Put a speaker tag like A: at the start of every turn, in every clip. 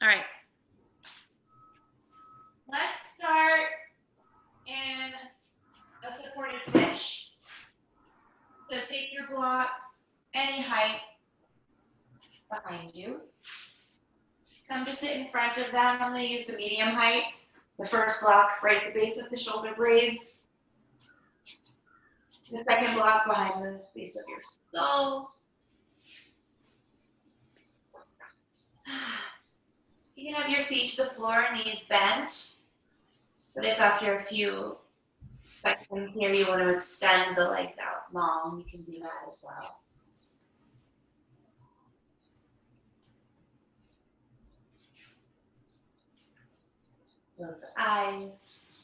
A: All right. Let's start in a supported fish. So take your blocks any height behind you. Come to sit in front of them. I'm going to use the medium height. The first block right at the base of the shoulder blades. The second block behind the base of your skull. You can have your feet to the floor, knees bent. But if after a few seconds here you want to extend the legs out long, you can do that as well. Close the eyes.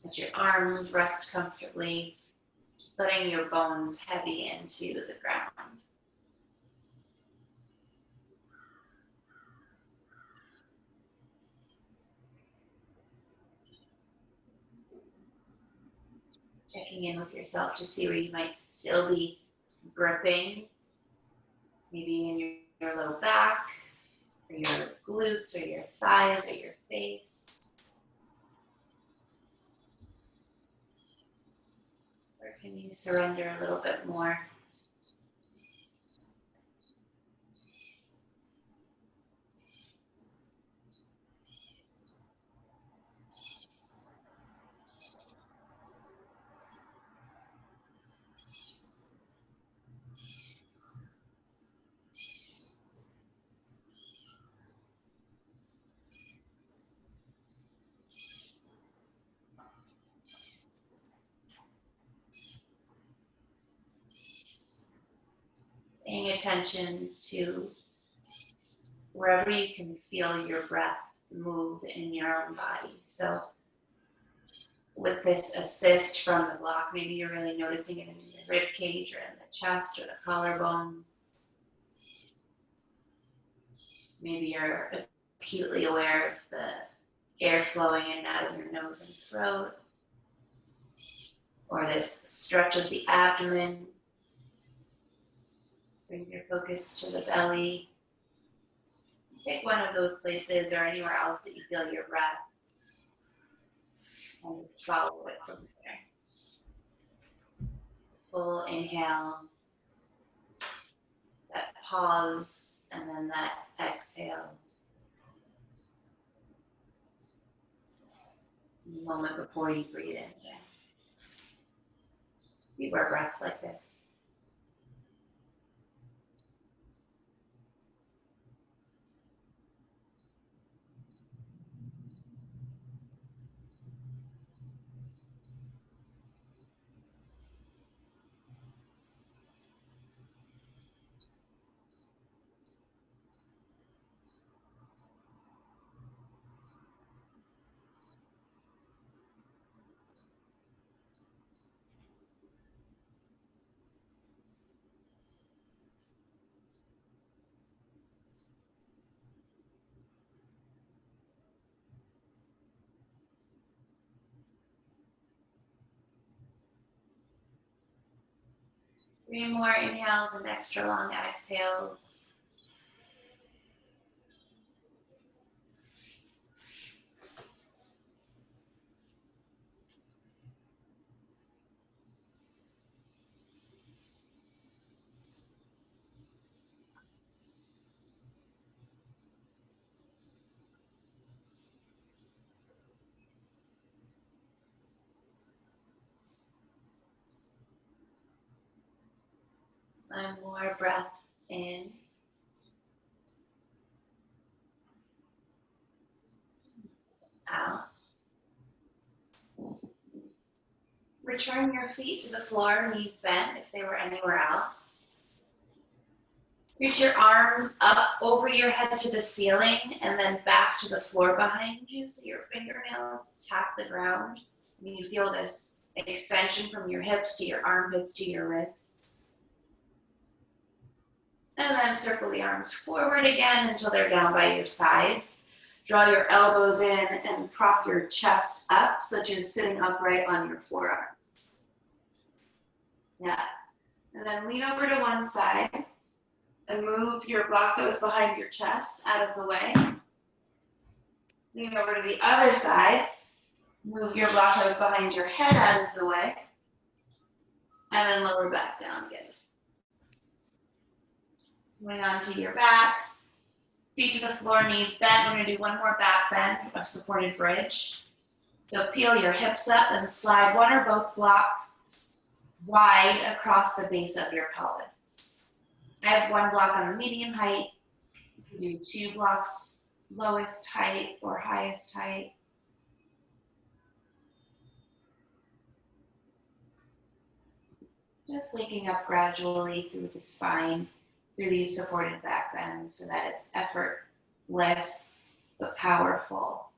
A: Let your arms rest comfortably. Just letting your bones heavy into the ground. Checking in with yourself to see where you might still be gripping. Maybe in your low back, or your glutes, or your thighs, or your face. Or can you surrender a little bit more? Paying attention to wherever you can feel your breath move in your own body. So with this assist from the block, maybe you're really noticing it in the rib cage or in the chest or the collarbones. Maybe you're acutely aware of the air flowing in and out of your nose and throat, or this stretch of the abdomen. Bring your focus to the belly. Pick one of those places or anywhere else that you feel your breath, and just follow it from there. Full inhale, that pause, and then that exhale. The moment before you breathe in again. Few more breaths like this. Three more inhales and extra long exhales. One more breath in. Out. Return your feet to the floor, knees bent if they were anywhere else. Reach your arms up over your head to the ceiling and then back to the floor behind you so your fingernails tap the ground. And you feel this extension from your hips to your armpits to your wrists. And then circle the arms forward again until they're down by your sides. Draw your elbows in and prop your chest up so that you're sitting upright on your forearms. Yeah. And then lean over to one side and move your block that was behind your chest out of the way. Lean over to the other side. Move your block that was behind your head out of the way. And then lower back down again. Going on to your backs. Feet to the floor, knees bent. We're going to do one more back bend of supported bridge. So peel your hips up and slide one or both blocks wide across the base of your pelvis. I have one block on the medium height. You can do 2 blocks, lowest height or highest height. Just waking up gradually through the spine, through these supported back bends so that it's effortless but powerful.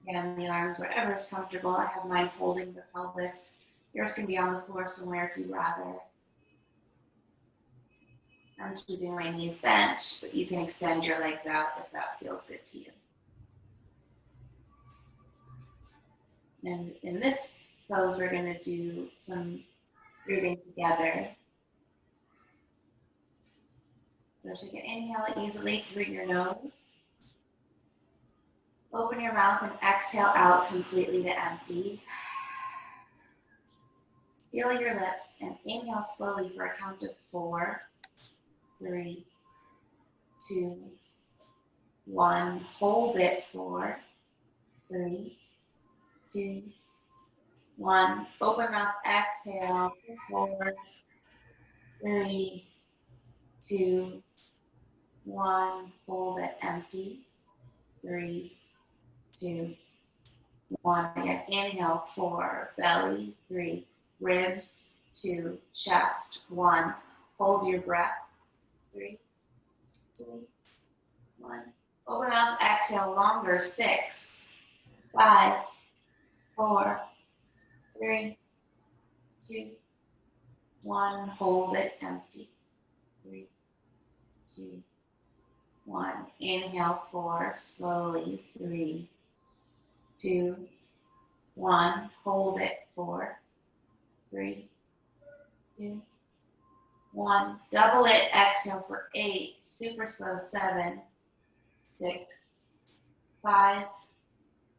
A: Again, the arms wherever is comfortable. I have mine holding the pelvis. Yours can be on the floor somewhere if you'd rather. I'm keeping my knees bent, but you can extend your legs out if that feels good to you. And in this pose, we're going to do some breathing together. So take an inhale easily through your nose. Open your mouth and exhale out completely to empty. Seal your lips and inhale slowly for a count of 4, 3, 2, 1. Hold it 4, 3, 2, 1. Open mouth, exhale. 4, 3, 2, 1. Hold it empty. 3, 2, 1. Again, inhale 4, belly 3, ribs 2, chest 1. Hold your breath. 3, 2, 1. Open mouth, exhale longer. 6, 5, 4, 3, 2, 1. Hold it empty. 3, 2, 1. Inhale 4, slowly. 3, 2, 1. Hold it 4, 3, 2, 1. Double it. Exhale for 8. Super slow. 7, 6, 5,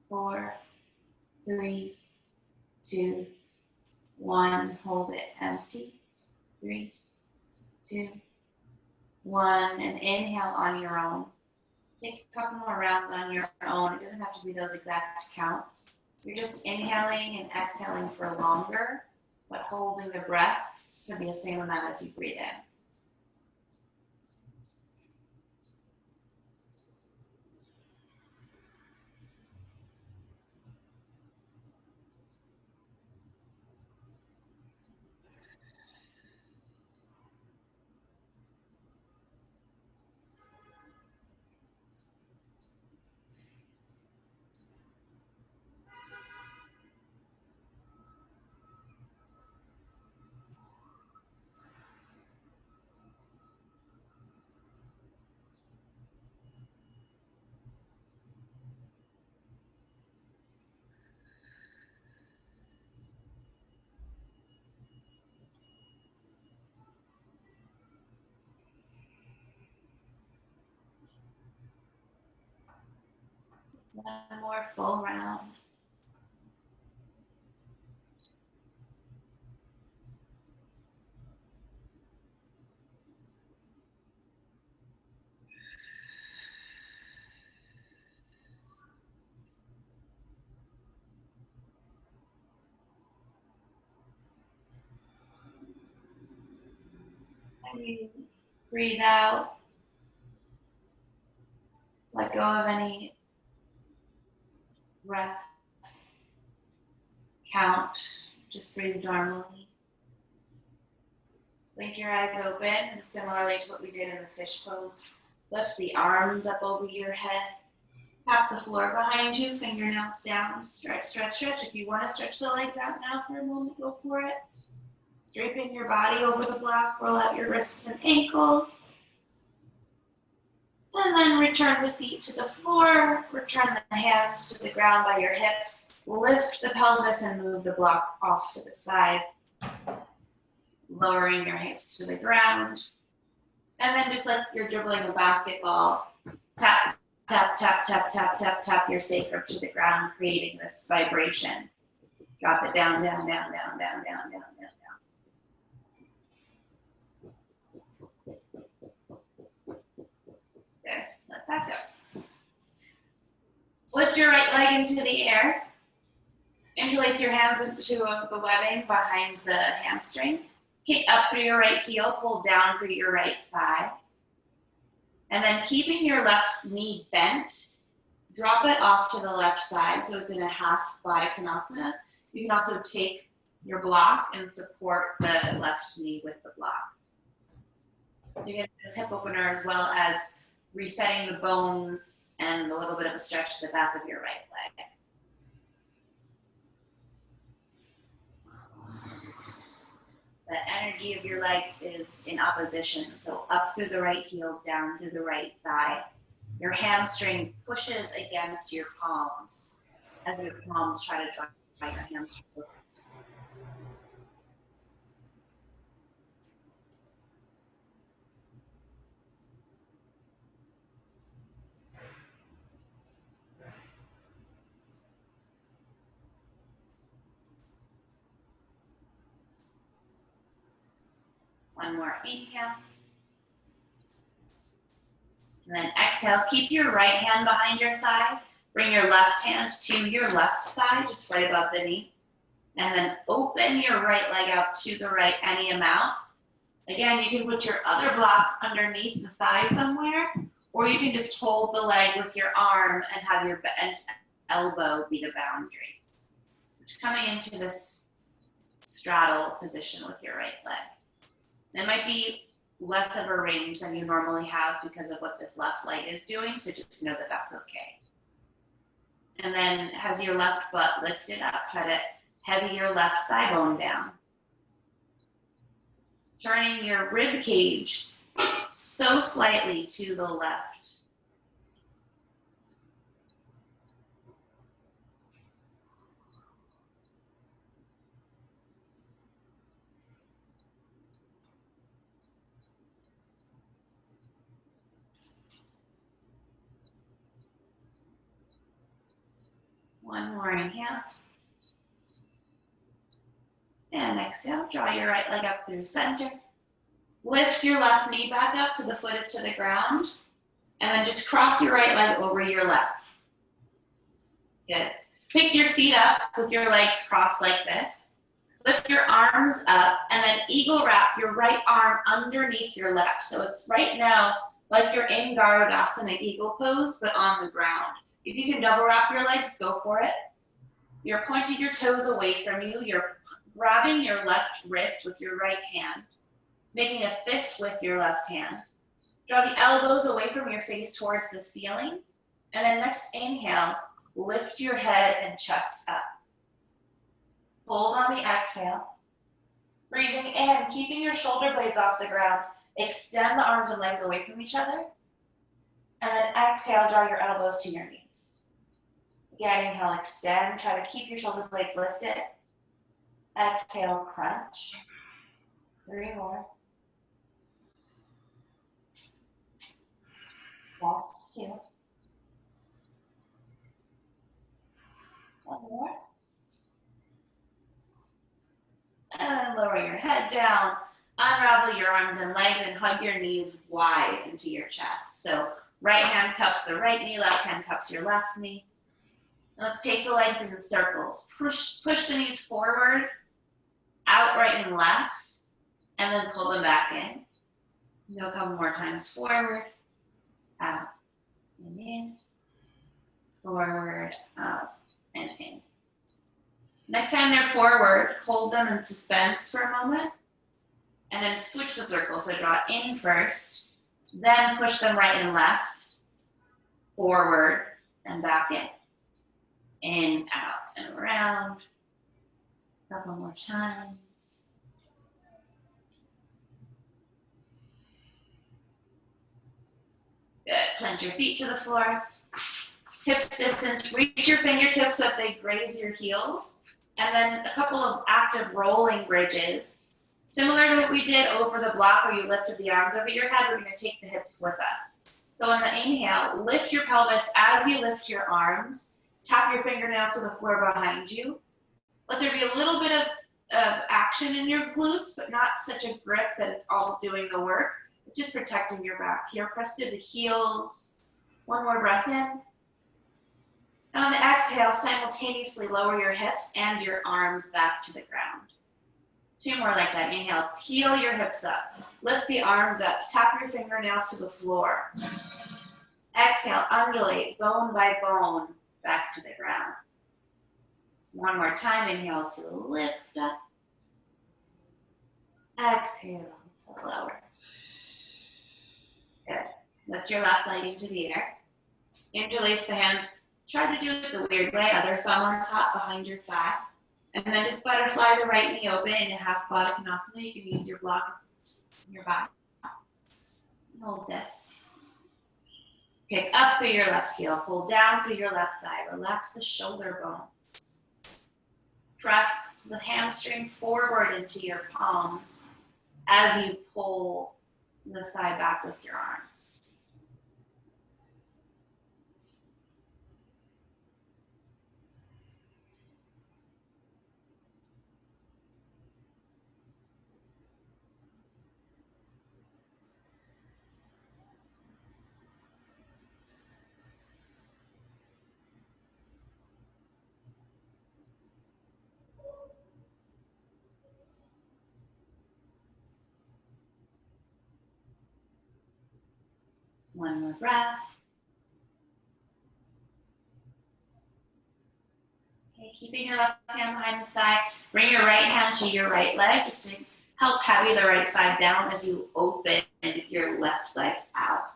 A: 4, 3, 2, 1. Hold it empty. 3, 2, 1. And inhale on your own. Take a couple more rounds on your own. It doesn't have to be those exact counts. You're just inhaling and exhaling for longer, but holding the breaths for the same amount as you breathe in. One more full round. And you breathe out. Let go of any breath count. Just breathe normally. Blink your eyes open, and similarly to what we did in the fish pose, lift the arms up over your head. Tap the floor behind you, fingernails down. Stretch, stretch, stretch. If you want to stretch the legs out now for a moment, go for it. Draping your body over the block, roll out your wrists and ankles. And then return the feet to the floor, return the hands to the ground by your hips. Lift the pelvis and move the block off to the side. lowering your hips to the ground. And then just like you're dribbling a basketball, tap, tap, tap, tap, tap, tap, tap your sacrum to the ground, creating this vibration. Drop it down, down, down, down, down, down, down, down, down. Good, let that go. Lift your right leg into the air. Interlace your hands into the webbing behind the hamstring. Kick up through your right heel, pull down through your right thigh. And then keeping your left knee bent, drop it off to the left side so it's in a half Konasana. You can also take your block and support the left knee with the block. So you get this hip opener as well as resetting the bones and a little bit of a stretch to the back of your right leg. The energy of your leg is in opposition. So up through the right heel, down through the right thigh. Your hamstring pushes against your palms as your palms try to drive your hamstring closer. One more inhale. And then exhale, keep your right hand behind your thigh. Bring your left hand to your left thigh, just right above the knee. And then open your right leg out to the right any amount. Again, you can put your other block underneath the thigh somewhere, or you can just hold the leg with your arm and have your bent elbow be the boundary. Coming into this straddle position with your right leg. It might be less of a range than you normally have because of what this left leg is doing, so just know that that's okay. And then has your left butt lifted up, try to heavy your left thigh bone down. Turning your rib cage so slightly to the left. One more inhale. And exhale, draw your right leg up through center. Lift your left knee back up to the foot is to the ground. And then just cross your right leg over your left. Good. Pick your feet up with your legs crossed like this. Lift your arms up and then eagle wrap your right arm underneath your left. So it's right now like you're in Garudasana eagle pose, but on the ground. If you can double wrap your legs, go for it. You're pointing your toes away from you. You're grabbing your left wrist with your right hand, making a fist with your left hand. Draw the elbows away from your face towards the ceiling. And then next inhale, lift your head and chest up. Hold on the exhale. Breathing in, keeping your shoulder blades off the ground. Extend the arms and legs away from each other. And then exhale, draw your elbows to your knees. Again, inhale, extend. Try to keep your shoulder blades lifted. Exhale, crunch. 3 more. Last 2. 1 more. And lower your head down. Unravel your arms and legs and hug your knees wide into your chest. So right hand cups the right knee, left hand cups your left knee. Let's take the legs in circles. Push the knees forward, out, right, and left, and then pull them back in. Go a couple more times forward, out, and in, forward, out, and in. Next time they're forward, hold them in suspense for a moment, and then switch the circle. So draw in first, then push them right and left, forward, and back in. In, out, and around. A couple more times. Good. Plant your feet to the floor. Hips distance. Reach your fingertips up, they graze your heels. And then a couple of active rolling bridges. Similar to what we did over the block where you lifted the arms over your head, we're going to take the hips with us. So on the inhale, lift your pelvis as you lift your arms. Tap your fingernails to the floor behind you. Let there be a little bit of action in your glutes, but not such a grip that it's all doing the work. It's just protecting your back here. Press through the heels. One more breath in. And on the exhale, simultaneously lower your hips and your arms back to the ground. Two more like that. Inhale, peel your hips up. Lift the arms up. Tap your fingernails to the floor. Exhale, undulate, bone by bone, back to the ground. One more time. Inhale to lift up. Exhale to lower. Good. Lift your left leg into the air. Interlace the hands. Try to do it the weird way. Other thumb on top behind your thigh. And then just butterfly the right knee open in a half Baddha-Konasana. You can use your block in your back. Hold this. Kick up through your left heel. Pull down through your left thigh. Relax the shoulder bones. Press the hamstring forward into your palms as you pull the thigh back with your arms. One more breath. Okay, keeping your left hand behind the thigh. Bring your right hand to your right leg just to help heavy the right side down as you open your left leg out.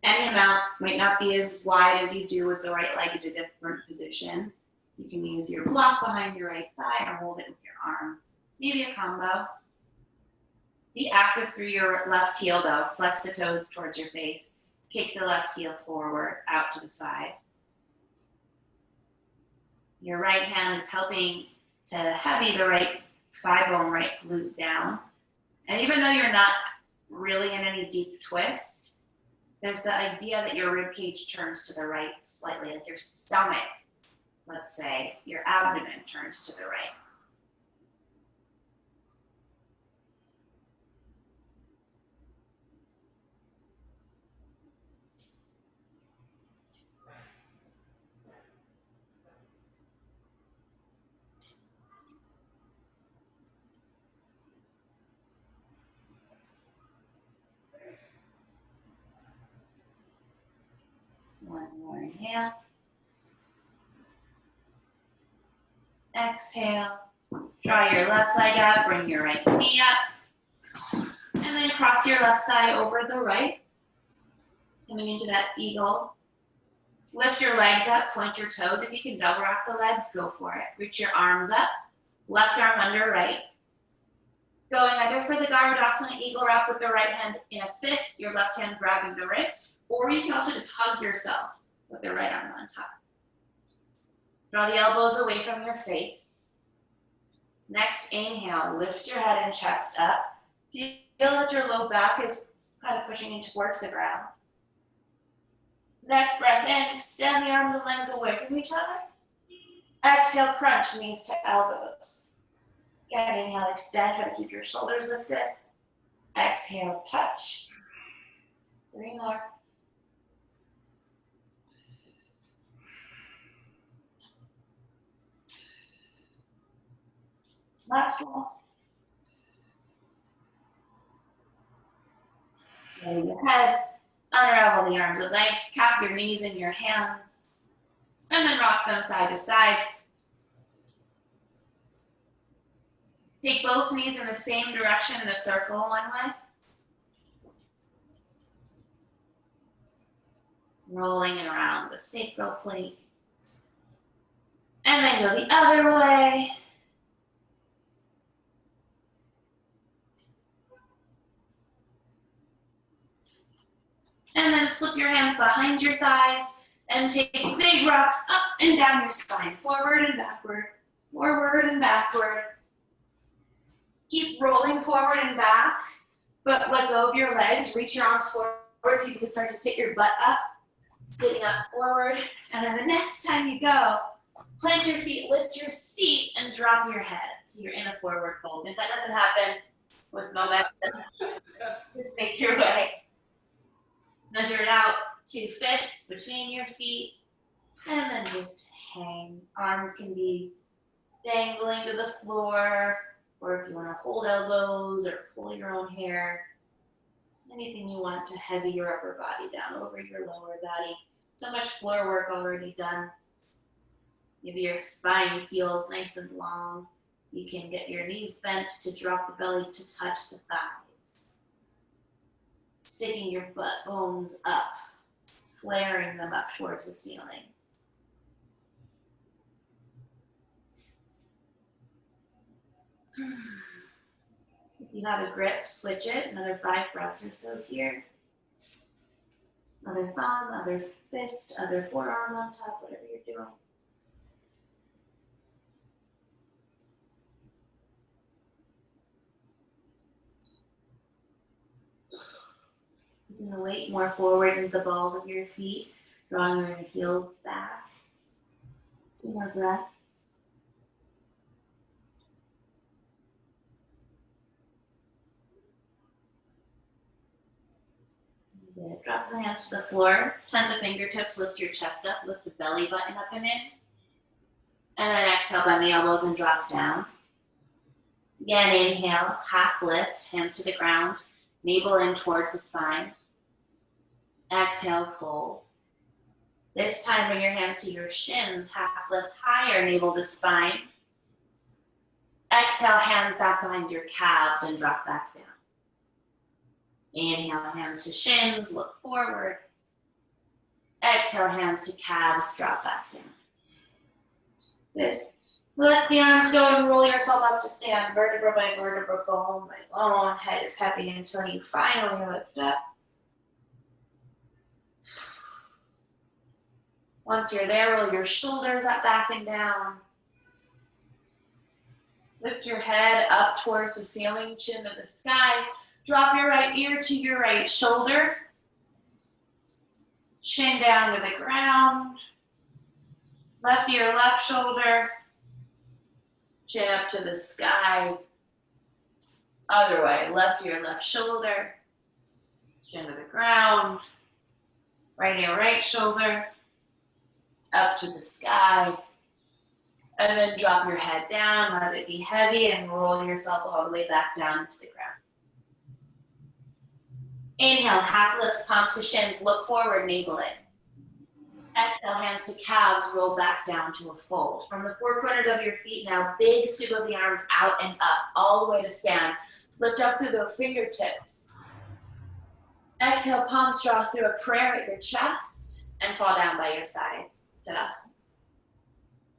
A: Any amount might not be as wide as you do with the right leg in a different position. You can use your block behind your right thigh or hold it with your arm. Maybe a combo. Be active through your left heel though. Flex the toes towards your face. Kick the left heel forward, out to the side. Your right hand is helping to heavy the right thigh bone, right glute down. And even though you're not really in any deep twist, there's the idea that your rib cage turns to the right slightly, like your stomach, let's say, your abdomen turns to the right. One more inhale. Exhale. Draw your left leg up, bring your right knee up. And then cross your left thigh over the right. Coming into that eagle. Lift your legs up, point your toes. If you can double rock the legs, go for it. Reach your arms up. Left arm under right. Going either for the Garudasana eagle wrap with the right hand in a fist, your left hand grabbing the wrist. Or you can also just hug yourself with the right arm on top. Draw the elbows away from your face. Next, inhale, lift your head and chest up. Feel that your low back is kind of pushing in towards the ground. Next breath in, extend the arms and legs away from each other. Exhale, crunch knees to elbows. Again, inhale, extend, try to keep your shoulders lifted. Exhale, touch. 3 more. Last one. Lower your head, unravel the arms and legs, cap your knees in your hands, and then rock them side to side. Take both knees in the same direction in a circle one way. Rolling around the sacral plate. And then go the other way. And then slip your hands behind your thighs and take big rocks up and down your spine, forward and backward, forward and backward. Keep rolling forward and back, but let go of your legs. Reach your arms forward so you can start to sit your butt up, sitting up forward. And then the next time you go, plant your feet, lift your seat, and drop your head. So you're in a forward fold. If that doesn't happen with momentum, just make your way. Measure it out, 2 fists between your feet, and then just hang. Arms can be dangling to the floor, or if you want to hold elbows or pull your own hair, anything you want to heavy your upper body down over your lower body. So much floor work already done. Maybe your spine feels nice and long. You can get your knees bent to drop the belly to touch the thighs. Sticking your butt bones up, flaring them up towards the ceiling. If you have a grip, switch it. Another 5 breaths or so here. Other thumb, other fist, other forearm on top, whatever you're doing. Keeping the weight more forward into the balls of your feet, drawing your heels back. 2 more breaths. Good. Drop the hands to the floor. Turn the fingertips, lift your chest up, lift the belly button up and in. And then exhale, bend the elbows and drop down. Again, inhale, half lift, hand to the ground, navel in towards the spine. Exhale, fold. This time, bring your hands to your shins, half lift higher, navel to spine. Exhale, hands back behind your calves and drop back down. Inhale, hands to shins, look forward. Exhale, hands to calves, drop back down. Good. Let the arms go and roll yourself up to stand, vertebra by vertebra, bone by bone. Head is heavy until you finally lift up. Once you're there, roll your shoulders up, back, and down. Lift your head up towards the ceiling, chin to the sky. Drop your right ear to your right shoulder. Chin down to the ground. Left ear, left shoulder. Chin up to the sky. Other way, left ear, left shoulder. Chin to the ground. Right ear, right shoulder. Up to the sky. And then drop your head down, let it be heavy, and roll yourself all the way back down to the ground. Inhale, half lift, palms to shins, look forward, navel in. Exhale, hands to calves, roll back down to a fold. From the 4 corners of your feet now, big sweep of the arms out and up, all the way to stand. Lift up through the fingertips. Exhale, palms draw through a prayer at your chest and fall down by your sides. Tadasana.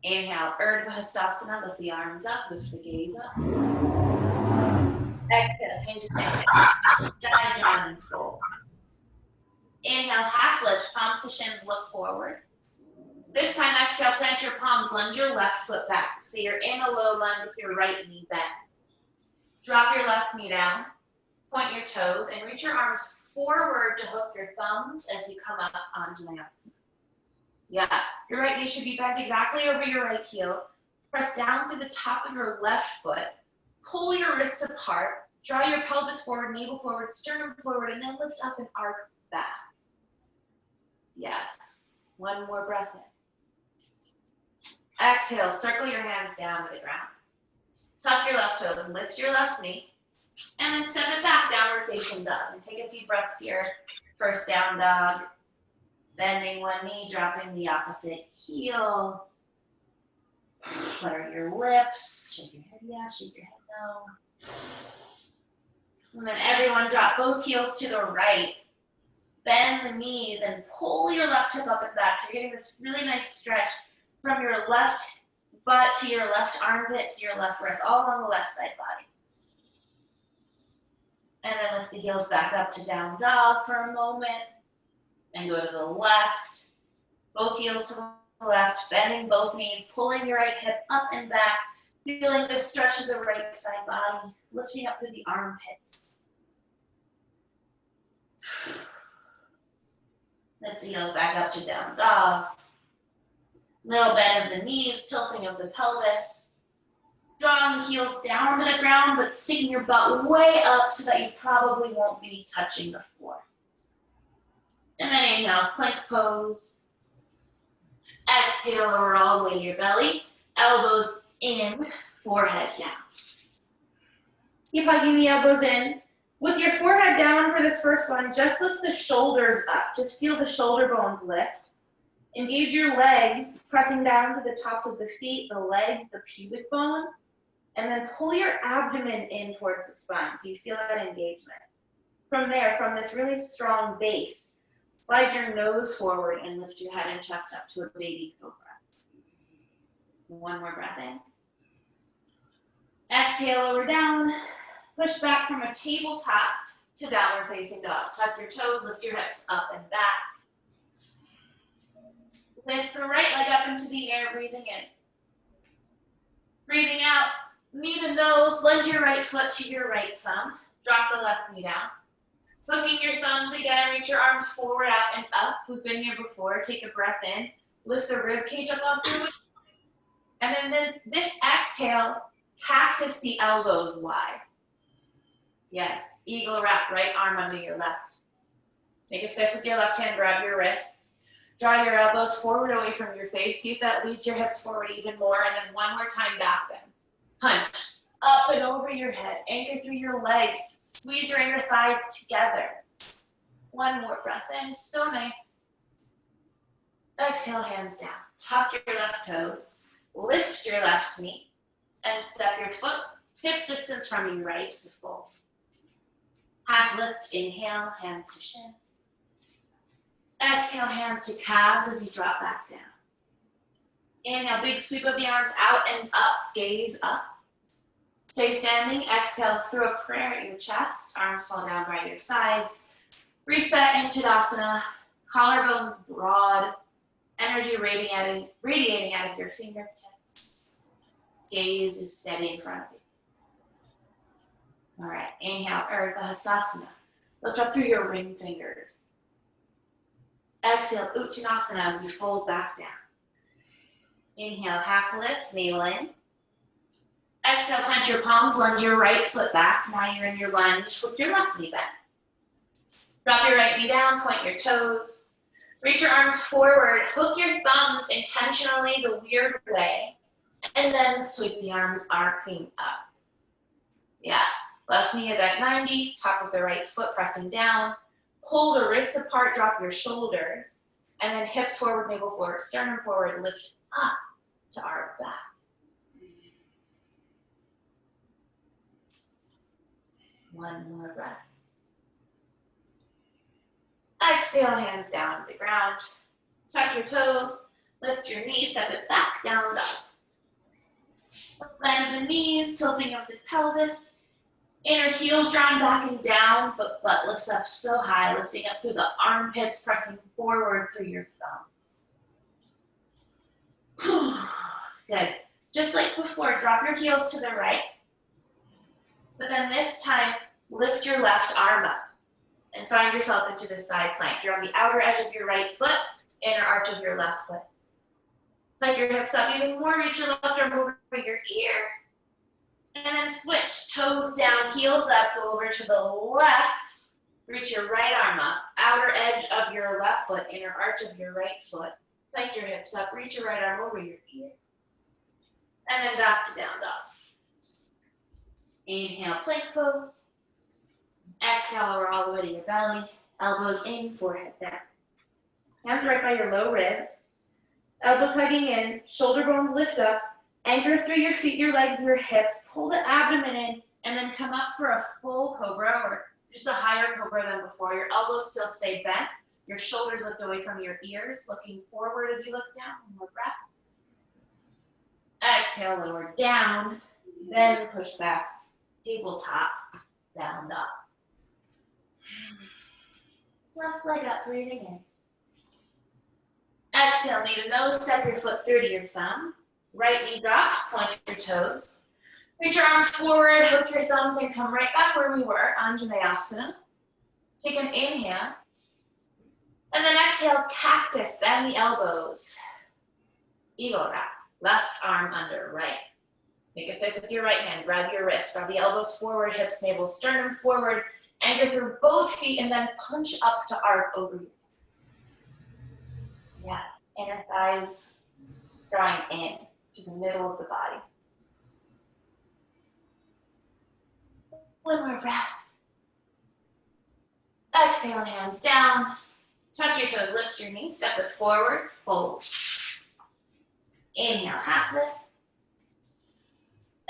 A: Inhale, Urdhva Hastasana, lift the arms up, lift the gaze up. Exhale, hinge it down, dive down and fold. Inhale, half lift, palms to shins, look forward. This time, exhale, plant your palms, lunge your left foot back. So you're in a low lunge with your right knee bent. Drop your left knee down, point your toes, and reach your arms forward to hook your thumbs as you come up onto vinyasa. Yeah, your right knee should be bent exactly over your right heel. Press down through the top of your left foot. Pull your wrists apart. Draw your pelvis forward, navel forward, sternum forward, and then lift up and arc back. Yes. 1 more breath in. Exhale, circle your hands down to the ground. Tuck your left toes, lift your left knee, and then step it back, downward facing dog. And take a few breaths here. First down dog. Bending one knee, dropping the opposite heel. Flutter your lips. Shake your head yes, shake your head no. And then everyone drop both heels to the right. Bend the knees and pull your left hip up and back. So you're getting this really nice stretch from your left butt to your left armpit to your left wrist, all along the left side body. And then lift the heels back up to down dog for a moment. And go to the left. Both heels to the left, bending both knees, pulling your right hip up and back. Feeling the stretch of the right side body, lifting up through the armpits. Lift the heels back up to down dog. Little bend of the knees, tilting of the pelvis. Drawing the heels down to the ground, but sticking your butt way up so that you probably won't be touching the floor. And then inhale, plank pose. Exhale, lower all the way to your belly. Elbows in, forehead down. Keep hugging the elbows in. With your forehead down for this first one, just lift the shoulders up. Just feel the shoulder bones lift. Engage your legs, pressing down to the tops of the feet, the legs, the pubic bone. And then pull your abdomen in towards the spine so you feel that engagement. From there, from this really strong base, slide your nose forward and lift your head and chest up to a baby cobra. One more breath in. Exhale, lower down. Push back from a tabletop to downward facing dog. Tuck your toes, lift your hips up and back. Lift the right leg up into the air, breathing in. Breathing out, knee to nose, lunge your right foot to your right thumb. Drop the left knee down. Hooking your thumbs again, reach your arms forward, out, and up. We've been here before. Take a breath in. Lift the rib cage up off through it. And then this exhale, cactus the elbows wide. Yes, eagle wrap, right arm under your left. Make a fist with your left hand, grab your wrists. Draw your elbows forward away from your face. See if that leads your hips forward even more. And then one more time, back bend. Punch. Up and over your head. Anchor through your legs. Squeeze your inner thighs together. One more breath in. So nice. Exhale, hands down. Tuck your left toes. Lift your left knee. And step your foot hips distance from your right to fold. Half lift. Inhale, hands to shins. Exhale, hands to calves as you drop back down. Inhale, big sweep of the arms out and up. Gaze up. Stay standing. Exhale, throw a prayer at your chest. Arms fall down by your sides. Reset into Tadasana. Collarbones broad. Energy radiating out of your fingertips. Gaze is steady in front of you. All right, inhale, Garudasana. Lift up through your ring fingers. Exhale, Uttanasana as you fold back down. Inhale, half lift, navel in. Exhale, plant your palms, lunge your right foot back. Now you're in your lunge with your left knee bent. Drop your right knee down, point your toes. Reach your arms forward, hook your thumbs intentionally the weird way, and then sweep the arms arcing up. Yeah, left knee is at 90, top of the right foot pressing down. Pull the wrists apart, drop your shoulders, and then hips forward, navel forward, sternum forward, lift up to arc back. One more breath. Exhale, hands down to the ground. Tuck your toes, lift your knees, step it back, down dog. Bend the knees, tilting up the pelvis. Inner heels drawing back and down, but butt lifts up so high, lifting up through the armpits, pressing forward through your thumb. Good. Just like before, drop your heels to the right. But then this time, lift your left arm up and find yourself into the side plank. You're on the outer edge of your right foot, inner arch of your left foot. Pike your hips up even more, reach your left arm over your ear. And then switch, toes down, heels up, go over to the left. Reach your right arm up, outer edge of your left foot, inner arch of your right foot. Pike your hips up, reach your right arm over your ear. And then back to down dog. Inhale, plank pose. Exhale, lower all the way to your belly. Elbows in, forehead down. Hands right by your low ribs. Elbows hugging in, shoulder bones lift up. Anchor through your feet, your legs, your hips. Pull the abdomen in, and then come up for a full cobra, or just a higher cobra than before. Your elbows still stay bent. Your shoulders lift away from your ears, looking forward as you look down. One more breath. Exhale, lower down. Then push back. Tabletop, down dog. Left leg up, breathing in. Exhale, knee to nose, step your foot through to your thumb. Right knee drops, point your toes. Reach your arms forward, hook your thumbs, and come right back where we were, Anjaneyasana. Take an inhale. And then exhale, cactus, bend the elbows. Eagle wrap, left arm under, right. Make a fist with your right hand, grab your wrist, grab the elbows forward, hips, navel, sternum forward, anchor through both feet, and then punch up to arc over you. Yeah, inner thighs drawing in to the middle of the body. One more breath. Exhale, hands down. Tuck your toes, lift your knees, step it forward, fold. Inhale, half lift.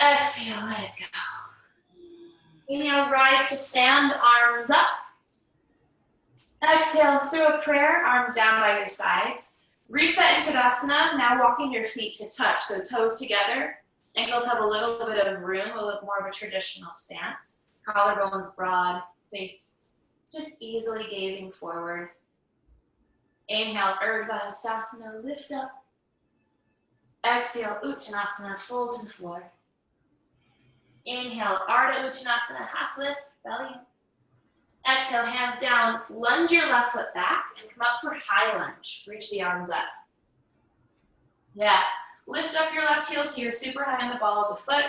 A: Exhale, let it go. Inhale, rise to stand, arms up. Exhale, through a prayer, arms down by your sides. Reset into Tadasana, now walking your feet to touch, so toes together. Ankles have a little bit of room, a little more of a traditional stance. Collarbones broad, face just easily gazing forward. Inhale, Urdhva Hastasana, lift up. Exhale, Uttanasana, fold to the floor. Inhale, Ardha Uttanasana, half lift, belly. Exhale, hands down, lunge your left foot back and come up for high lunge. Reach the arms up. Yeah, lift up your left heel so you're super high on the ball of the foot.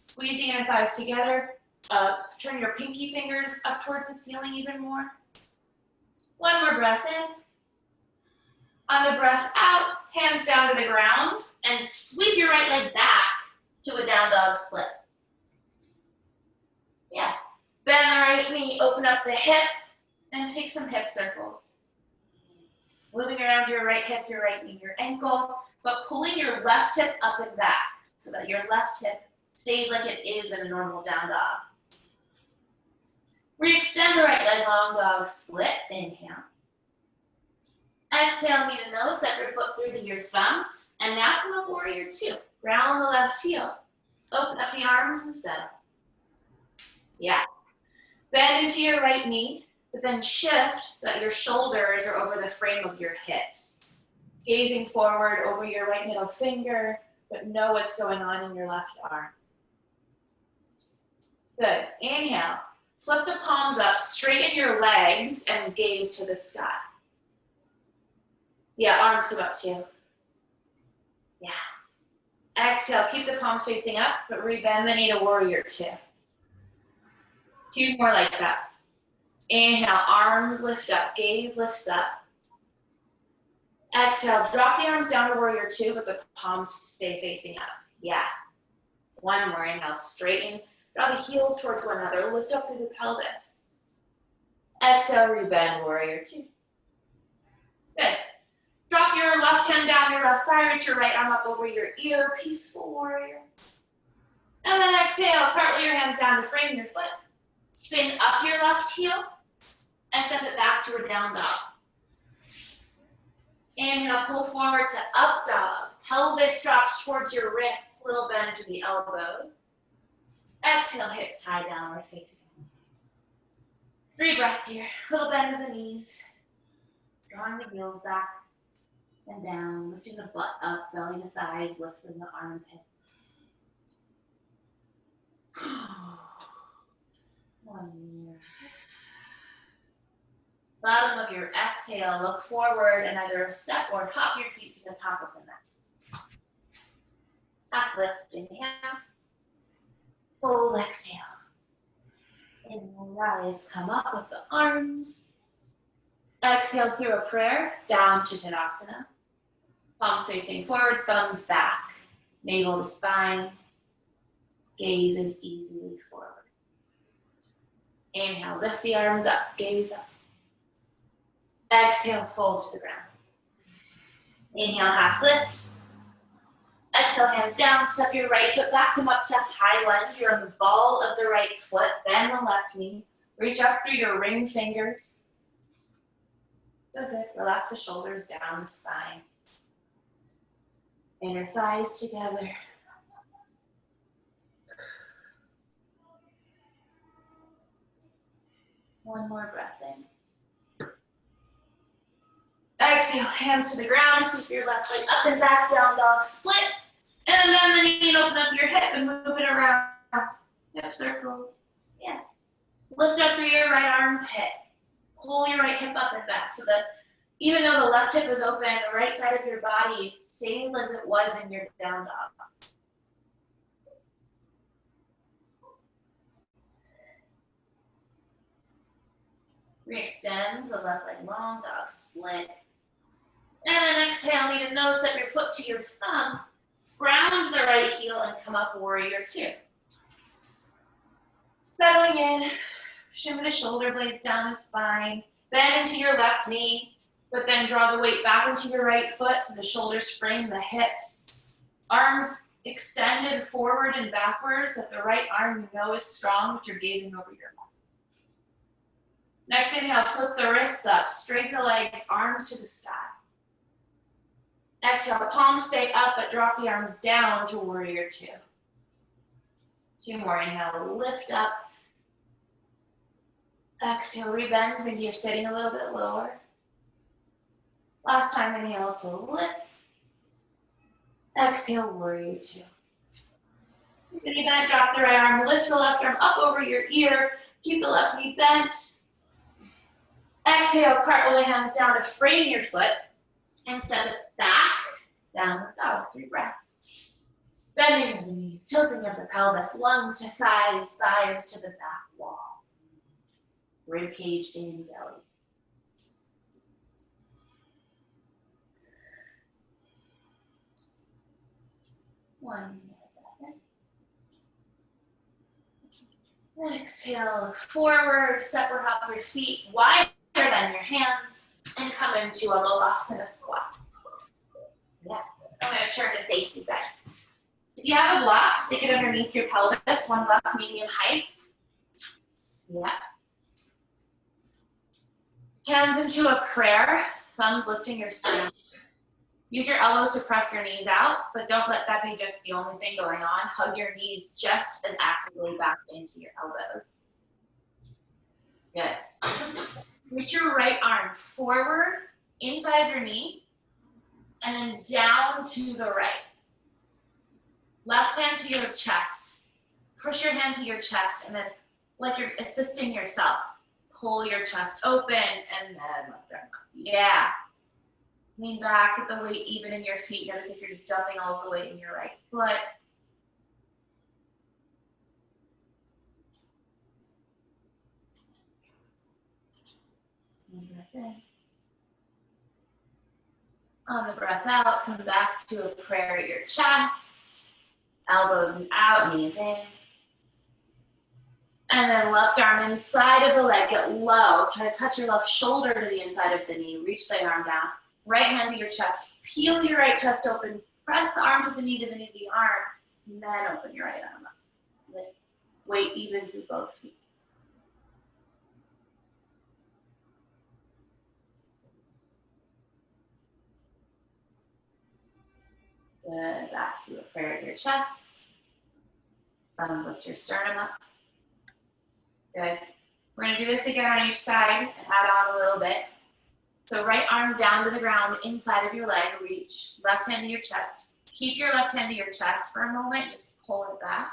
A: Squeeze the inner thighs together. Turn your pinky fingers up towards the ceiling even more. One more breath in. On the breath out, hands down to the ground and sweep your right leg back to a down dog split. Yeah. Bend the right knee, open up the hip, and take some hip circles. Moving around your right hip, your right knee, your ankle, but pulling your left hip up and back so that your left hip stays like it is in a normal down dog. Re-extend the right leg, long dog split, inhale. Exhale, knee to nose, step your foot through to your thumb, and now come up warrior two. Ground the left heel. Open up the arms and settle. Yeah. Bend into your right knee, but then shift so that your shoulders are over the frame of your hips. Gazing forward over your right middle finger, but know what's going on in your left arm. Good. Inhale. Flip the palms up, straighten your legs, and gaze to the sky. Yeah, arms come up too. Yeah. Exhale, keep the palms facing up, but rebend the knee to warrior two. Two more like that. Inhale, arms lift up, gaze lifts up. Exhale, drop the arms down to warrior two, but the palms stay facing up. Yeah. One more, inhale, straighten. Draw the heels towards one another, lift up through the pelvis. Exhale, rebend, warrior two. Good. Drop your left hand down your left thigh, reach your right arm up over your ear, peaceful warrior. And then exhale, partly your hands down to frame your foot. Spin up your left heel and send it back to a down dog. Inhale, pull forward to up dog. Pelvis drops towards your wrists, little bend to the elbow. Exhale, hips high, downward facing. 3 breaths here. Little bend of the knees. Drawing the heels back and down, lifting the butt up, belly to thighs, lifting the armpits. One more. Bottom of your exhale, look forward and either step or hop your feet to the top of the mat. Half lift, inhale. Full exhale. And rise, come up with the arms. Exhale through a prayer, down to Tadasana. Palms facing forward, thumbs back. Navel to spine. Gaze is easily forward. Inhale, lift the arms up, gaze up. Exhale, fold to the ground. Inhale, half lift. Exhale, hands down, step your right foot back, come up to high lunge. You're on the ball of the right foot, bend the left knee. Reach up through your ring fingers. So good, relax the shoulders down the spine. Inner thighs together. One more breath in. Exhale, hands to the ground, sweep your left leg up and back, down dog split. And then bend the knee and open up your hip and move it around. Hip circles. Yeah. Lift up through your right armpit. Pull your right hip up and back so that even though the left hip is open, the right side of your body stays as it was in your down dog. Re-extend the left leg long, dog split. And then exhale, need to nose step your foot to your thumb. Ground the right heel and come up, warrior two. Settling in, shimmy the shoulder blades down the spine. Bend into your left knee, but then draw the weight back into your right foot so the shoulders frame the hips. Arms extended forward and backwards, that the right arm you know is strong, but you're gazing over your left. Next inhale, flip the wrists up, straighten the legs, arms to the sky. Exhale, the palms stay up, but drop the arms down to warrior two. Two more, inhale, lift up. Exhale, rebend, maybe you're sitting a little bit lower. Last time, inhale to lift. Exhale, warrior two. Then you're gonna drop the right arm, lift the left arm up over your ear, keep the left knee bent. Exhale, cartwheel the hands down to frame your foot and step it back, downward dog, 3 breaths. Bending of the knees, tilting of the pelvis, lungs to thighs, thighs to the back wall. Rib cage in belly. One more breath in. Exhale, forward, separate hop your feet wider than your hands, and come into a Malasana squat. Yeah, I'm gonna turn to face you guys. If you have a block, stick it underneath your pelvis, one block medium height. Yeah. Hands into a prayer, thumbs lifting your sternum. Use your elbows to press your knees out, but don't let that be just the only thing going on. Hug your knees just as actively back into your elbows. Good. Reach your right arm forward, inside your knee, and then down to the right. Left hand to your chest. Push your hand to your chest, and then, like you're assisting yourself, pull your chest open, and then lift them up. Yeah. Lean back, get the weight even in your feet. Notice if you're just dumping all of the weight in your right foot. And breath in. On the breath out, come back to a prayer at your chest. Elbows out, knees in. And then left arm inside of the leg, get low. Try to touch your left shoulder to the inside of the knee. Reach the arm down. Right hand to your chest. Peel your right chest open. Press the arm to the knee of the arm. And then open your right arm up. With weight even through both feet. Good. Back to a prayer at your chest. Thumbs lift your sternum up. Good. We're going to do this again on each side and add on a little bit. So right arm down to the ground, inside of your leg, reach. Left hand to your chest. Keep your left hand to your chest for a moment, just pull it back.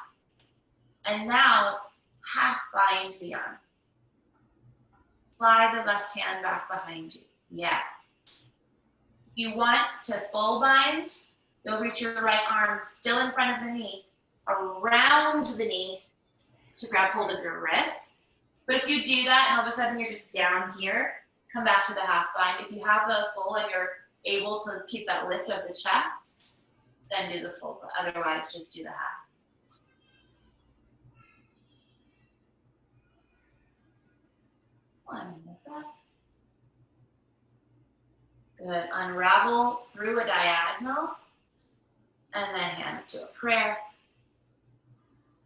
A: And now, half bind the arm. Slide the left hand back behind you. Yeah. If you want to full bind, you'll reach your right arm still in front of the knee, around the knee to grab hold of your wrists. But if you do that and all of a sudden you're just down here, come back to the half bind. If you have the full and you're able to keep that lift of the chest, then do the full, but otherwise just do the half. One more breath. Good. Unravel through a diagonal, and then hands to a prayer.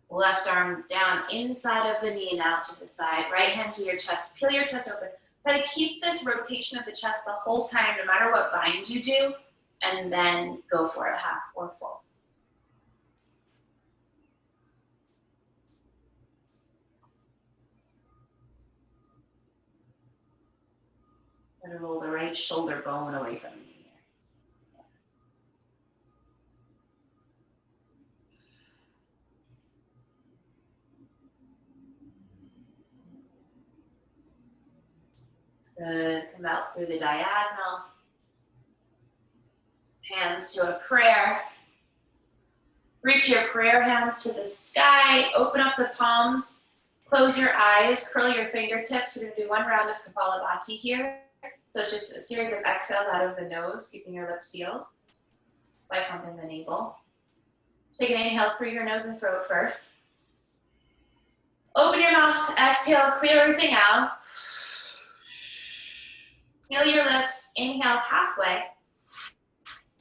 A: Left arm down inside of the knee and out to the side. Right hand to your chest. Peel your chest open. Try to keep this rotation of the chest the whole time, no matter what bind you do, and then go for a half or full. And roll the right shoulder bone away from the knee. Good. Come out through the diagonal. Hands to a prayer. Reach your prayer hands to the sky. Open up the palms. Close your eyes. Curl your fingertips. We're going to do one round of Kapalabhati here. So just a series of exhales out of the nose, keeping your lips sealed by pumping the navel. Take an inhale through your nose and throat first. Open your mouth. Exhale. Clear everything out. Seal your lips. Inhale halfway.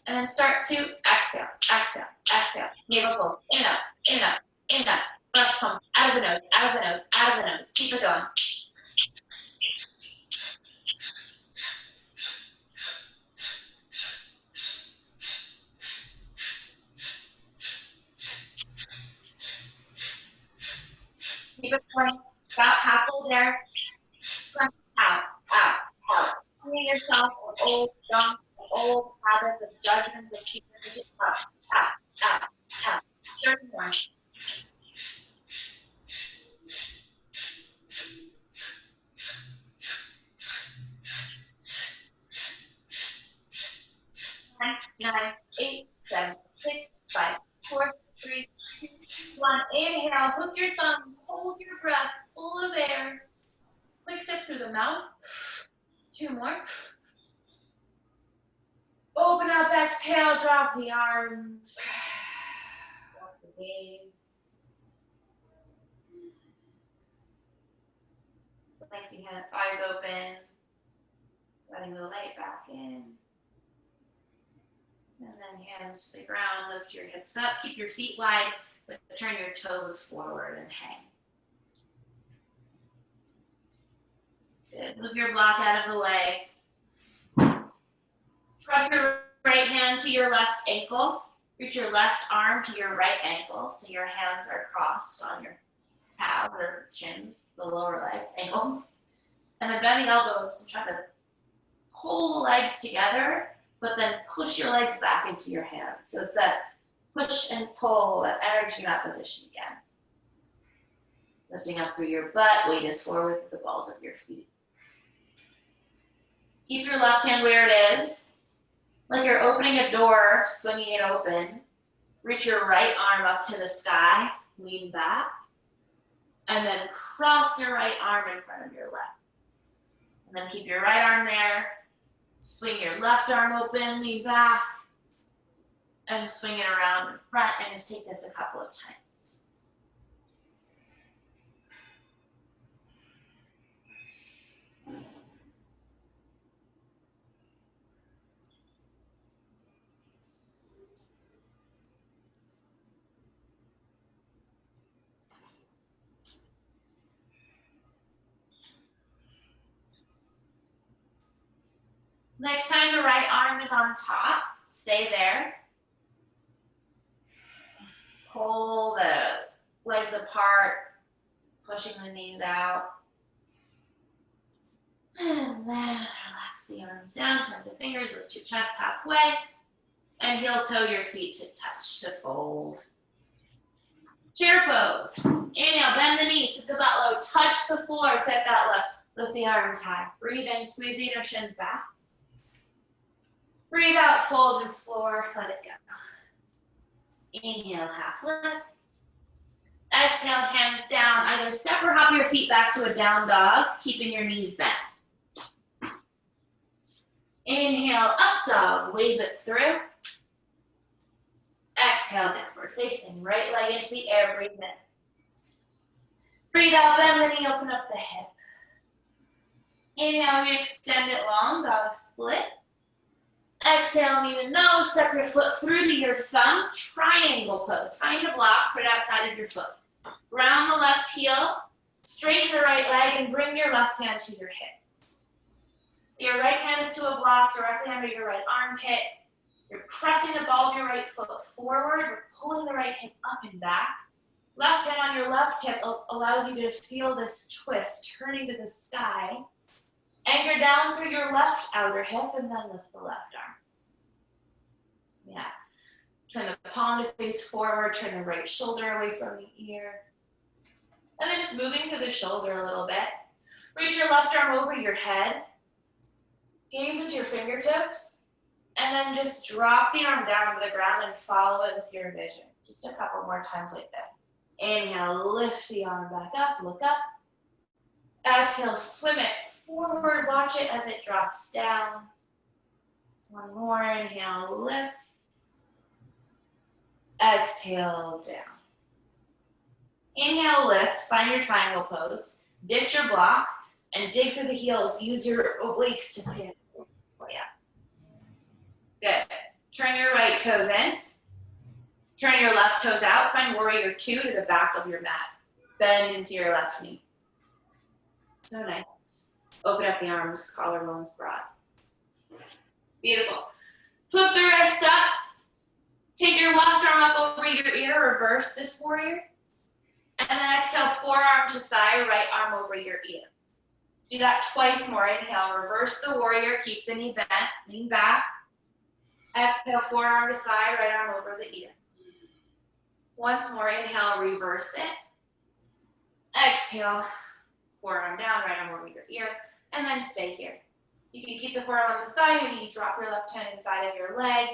A: And then start to exhale, exhale, exhale. Navel pulls, in up, in up, in up. Breath pumps out of the nose, out of the nose, out of the nose. Keep it going. Keep it going. About halfway there. Out, out, out. Cleaning yourself of old junk, of old habits, of judgments, of secrets. Out, out, out, out. 30 more. Nine, 8, 7, 6, 5, 4, 3, 2, 1. Inhale, hook your thumbs, hold your breath, full of air. Quick sip through the mouth. 2 more. Open up, exhale, drop the arms. Drop the gaze. Lengthy eyes open. Letting the light back in. And then hands to the ground, lift your hips up, keep your feet wide, but turn your toes forward and hang. Good. Move your block out of the way. Cross your right hand to your left ankle. Reach your left arm to your right ankle, so your hands are crossed on your calves or shins, the lower legs, ankles. And then bend the elbows and try to pull the legs together, but then push your legs back into your hands. So it's that push and pull, that energy in that position again. Lifting up through your butt, weight is forward with the balls of your feet. Keep your left hand where it is. Like you're opening a door, swinging it open. Reach your right arm up to the sky, lean back, and then cross your right arm in front of your left. And then keep your right arm there. Swing your left arm open, lean back, and swing it around in front, and just take this a couple of times. Next time the right arm is on top, stay there. Pull the legs apart, pushing the knees out. And then relax the arms down, turn the fingers, lift your chest halfway, and heel toe your feet to touch, to fold. Chair pose. Inhale, bend the knees, sit the butt low, touch the floor, set that low. Lift the arms high. Breathe in, squeeze the inner shins back. Breathe out, fold and floor, let it go. Inhale, half lift. Exhale, hands down. Either step or hop your feet back to a down dog, keeping your knees bent. Inhale, up dog, wave it through. Exhale, downward facing, right leg into the air, breathe in. Breathe out, bend the knee, open up the hip. Inhale, we extend it long, dog split. Exhale, knee to nose, step your foot through to your thumb, triangle pose. Find a block, put it outside of your foot. Round the left heel, straighten the right leg, and bring your left hand to your hip. Your right hand is to a block directly under your right armpit. You're pressing the ball of your right foot forward. You're pulling the right hip up and back. Left hand on your left hip allows you to feel this twist, turning to the sky. Anchor down through your left outer hip and then lift the left arm. Yeah. Turn the palm to face forward, turn the right shoulder away from the ear. And then just moving through the shoulder a little bit. Reach your left arm over your head. Gaze into your fingertips, and then just drop the arm down to the ground and follow it with your vision. Just a couple more times like this. Inhale, lift the arm back up, look up. Exhale, swim it forward, watch it as it drops down. One more, inhale, lift. Exhale, down. Inhale, lift, find your triangle pose. Ditch your block and dig through the heels. Use your obliques to stand for you. Good. Turn your right toes in. Turn your left toes out. Find warrior two to the back of your mat. Bend into your left knee. So nice. Open up the arms, collarbones broad. Beautiful. Flip the wrist up. Take your left arm up over your ear. Reverse this warrior. And then exhale, forearm to thigh, right arm over your ear. Do that twice more. Inhale, reverse the warrior. Keep the knee bent. Lean back. Exhale, forearm to thigh, right arm over the ear. Once more, inhale, reverse it. Exhale, forearm down, right arm over your ear, and then stay here. You can keep the forearm on the thigh, maybe you drop your left hand inside of your leg.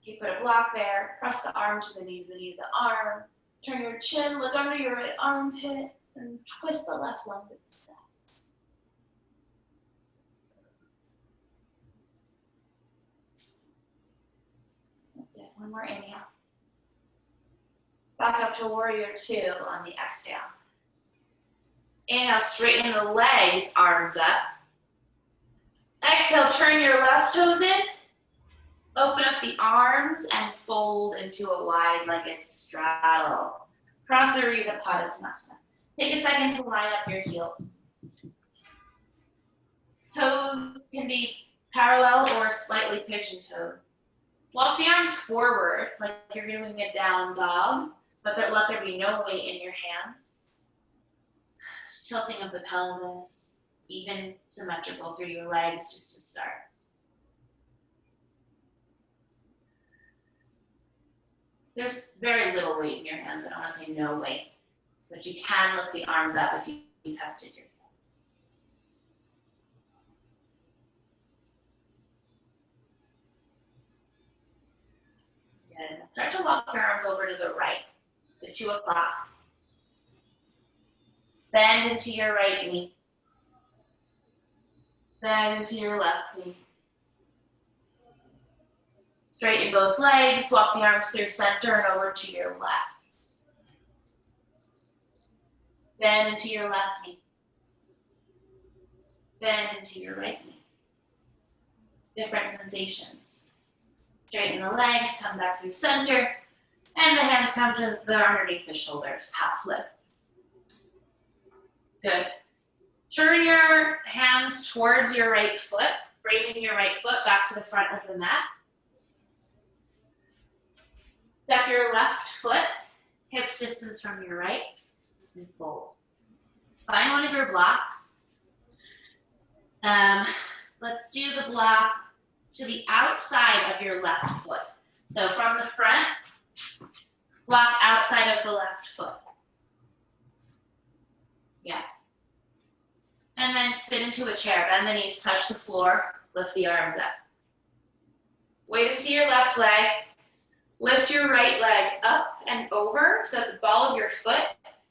A: You put a block there, press the arm to the knee of the arm, turn your chin, look under your right armpit, and twist the left lung to the side. That's it, one more inhale. Back up to warrior two on the exhale. Inhale, straighten the legs, arms up. Exhale, turn your left toes in. Open up the arms and fold into a wide-legged straddle. Prasarita Padasana. Take a second to line up your heels. Toes can be parallel or slightly pigeon-toed. Walk the arms forward like you're doing a down dog, but let there be no weight in your hands. Tilting of the pelvis, even symmetrical through your legs just to start. There's very little weight in your hands. I don't want to say no weight, but you can lift the arms up if you tested yourself. Good. Start to walk your arms over to the right, the 2 o'clock. Bend into your right knee. Bend into your left knee. Straighten both legs, walk the arms through center and over to your left. Bend into your left knee. Bend into your right knee. Different sensations. Straighten the legs, come back through center, and the hands come to the underneath the shoulders, half lift. Good. Turn your hands towards your right foot, bringing your right foot back to the front of the mat. Step your left foot, hips distance from your right, and fold. Find one of your blocks. Let's do the block to the outside of your left foot. So from the front, block outside of the left foot. Yeah. And then sit into a chair. Bend the knees, touch the floor, lift the arms up. Weight into your left leg. Lift your right leg up and over so that the ball of your foot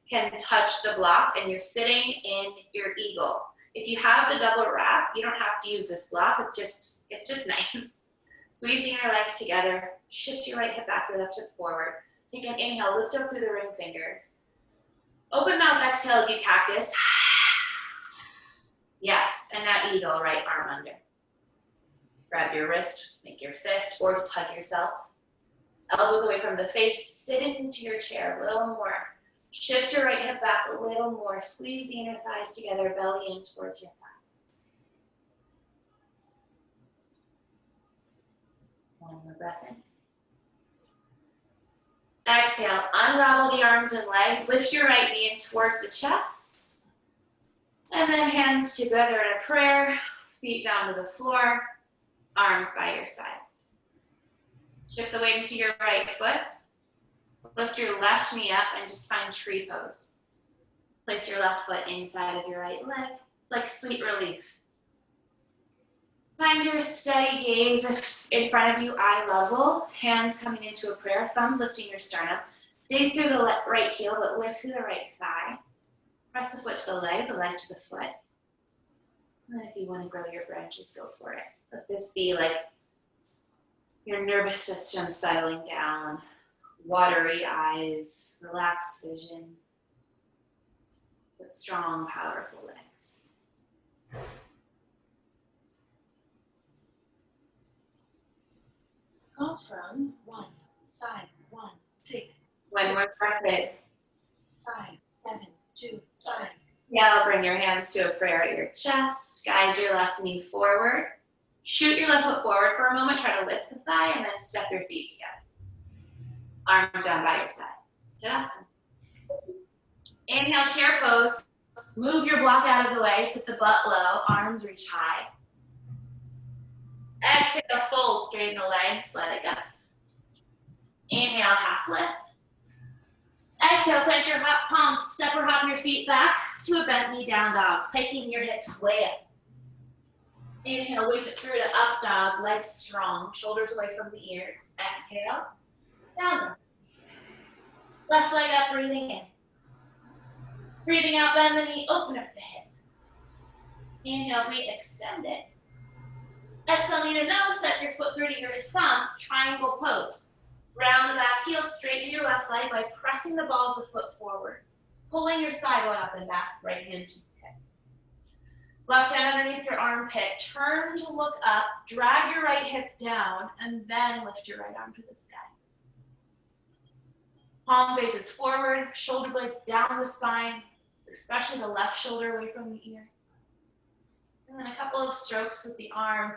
A: can touch the block and you're sitting in your eagle. If you have the double wrap, you don't have to use this block. It's just nice. Squeezing your legs together. Shift your right hip back, your left hip forward. Take an inhale, lift up through the ring fingers. Open mouth, exhale as you cactus. Yes, and that eagle, right arm under. Grab your wrist, make your fist, or just hug yourself. Elbows away from the face, sit into your chair a little more. Shift your right hip back a little more. Squeeze the inner thighs together, belly in towards your thighs. One more breath in. Exhale, unravel the arms and legs. Lift your right knee in towards the chest. And then hands together in a prayer. Feet down to the floor. Arms by your sides. Shift the weight into your right foot. Lift your left knee up and just find tree pose. Place your left foot inside of your right leg. It's like sweet relief. Find your steady gaze in front of you, eye level, hands coming into a prayer, thumbs lifting your sternum. Dig through the right heel, but lift through the right thigh. Press the foot to the leg to the foot. And then if you want to grow your branches, go for it. Let this be like your nervous system settling down, watery eyes, relaxed vision, with strong, powerful legs.
B: Count from 1, 5, 1, 6.
A: One more breath in.
B: 5, 7, 2, 5.
A: Now bring your hands to a prayer at your chest. Guide your left knee forward. Shoot your left foot forward for a moment. Try to lift the thigh and then step your feet together. Arms down by your sides. Garudasana. Inhale, chair pose. Move your block out of the way. Sit the butt low. Arms reach high. Exhale, fold. Straighten the legs. Let it go. Inhale, half lift. Exhale, plant your palms. Step or hop your feet back to a bent knee down dog. Hiking your hips way up. Inhale, weave it through to up dog. Legs strong. Shoulders away from the ears. Exhale. Down dog. Left leg up, breathing in. Breathing out, bend the knee, open up the hip. Inhale, re-extend it. Exhale, knee to nose, step your foot through to your thumb, triangle pose. Round the back heel, straighten your left leg by pressing the ball of the foot forward. Pulling your thigh going up and back, right hand to the hip. Left hand underneath your armpit, turn to look up, drag your right hip down, and then lift your right arm to the sky. Palm faces forward, shoulder blades down the spine, especially the left shoulder away from the ear. And then a couple of strokes with the arm.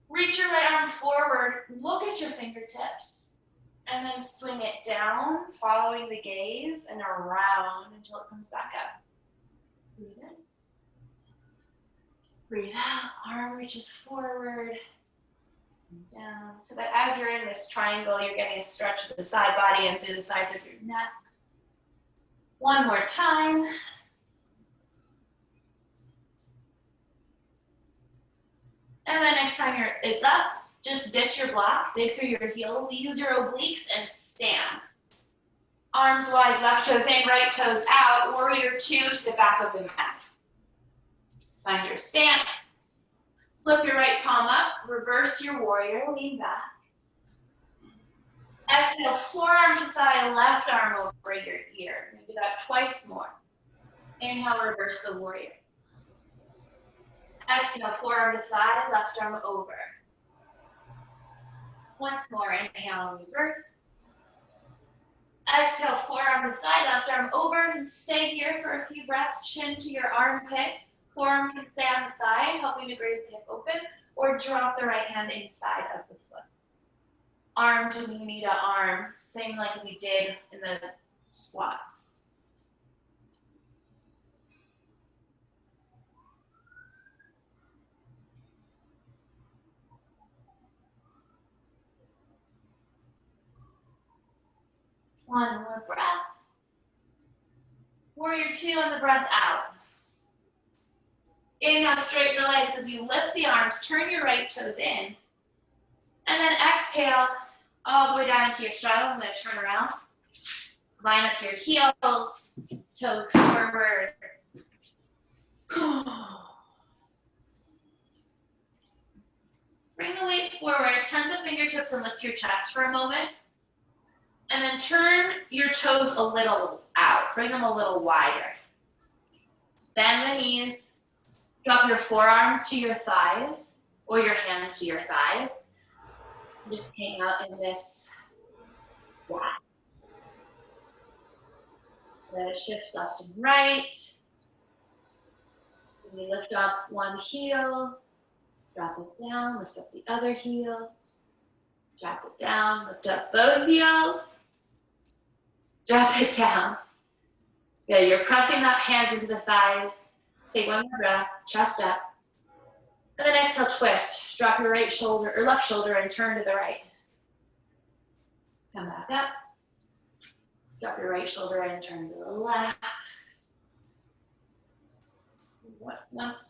A: Reach your right arm forward, look at your fingertips, and then swing it down, following the gaze, and around until it comes back up. Breathe in. Breathe out, arm reaches forward, and down. So that as you're in this triangle, you're getting a stretch of the side body and through the sides of your neck. One more time. And then next time it's up, just ditch your block, dig through your heels, use your obliques and stand. Arms wide, left toes in, right toes out, warrior two to the back of the mat. Find your stance. Flip your right palm up, reverse your warrior, lean back. Exhale, forearm to thigh, left arm over your ear. Do that twice more. Inhale, reverse the warrior. Exhale, forearm to thigh, left arm over. Once more, inhale, reverse. Exhale, forearm to thigh, left arm over, and stay here for a few breaths, chin to your armpit. Forearm can stay on the thigh, helping to graze the hip open, or drop the right hand inside of the foot. Arm to knee to arm, same like we did in the squats. One more breath. Warrior two on the breath out. Inhale, straighten the legs as you lift the arms, turn your right toes in. And then exhale all the way down into your straddle. I'm going to turn around. Line up your heels, toes forward. Bring the weight forward, tuck the fingertips and lift your chest for a moment. And then turn your toes a little out. Bring them a little wider. Bend the knees. Drop your forearms to your thighs or your hands to your thighs. Just hang out in this flat. Shift left and right. We lift up one heel. Drop it down. Lift up the other heel. Drop it down. Lift up both heels. Drop it down. Good. You're pressing that hands into the thighs. Take one more breath, chest up. And then exhale, twist. Drop your right shoulder or left shoulder and turn to the right. Come back up. Drop your right shoulder and turn to the left.